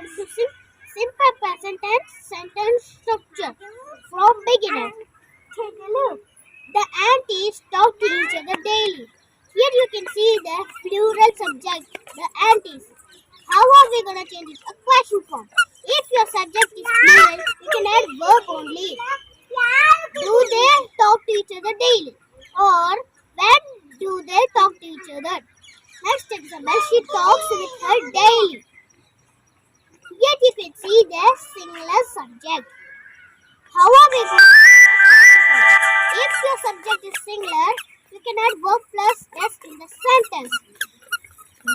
into simple present tense sentence structure from beginner. Take a look. The aunties talk to each other daily. Here you can see the plural subject, the aunties. How are we going to change it? A question form. If your subject is plural, you can add verb only. Do they talk to each other daily? Or when do they talk to each other? Next example, she talks with her daily. Yet you can see the singular subject. How are we going to if your subject is singular, you can add verb plus s in the sentence.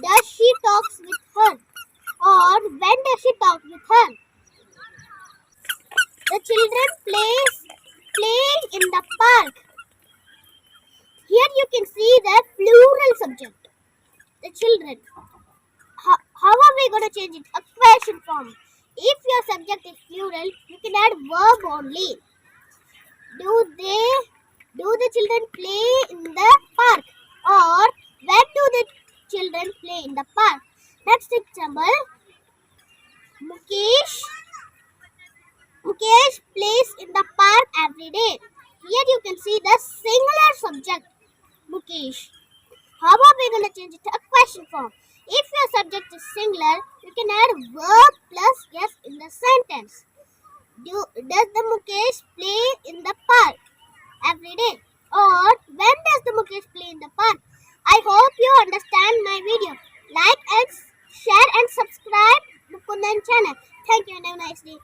Does she talks with her? Or when does she talk with her? The children playing in the park. Here you can see the plural subject. The children. How are we going to change it? A question form. If your subject is plural, you can add verb only. Do the children play in the park? Or when do the children play in the park? Next example. Mukesh plays in the park every day. Here you can see the singular subject, Mukesh. How are we going to change it to a question form? If your subject is singular, you can add verb plus yes in the sentence. Does the Mukesh play in the park every day? Or when does the Mukesh play in the park? I hope you understand my video. Like and share and subscribe Mukundan channel. Thank you and have a nice day.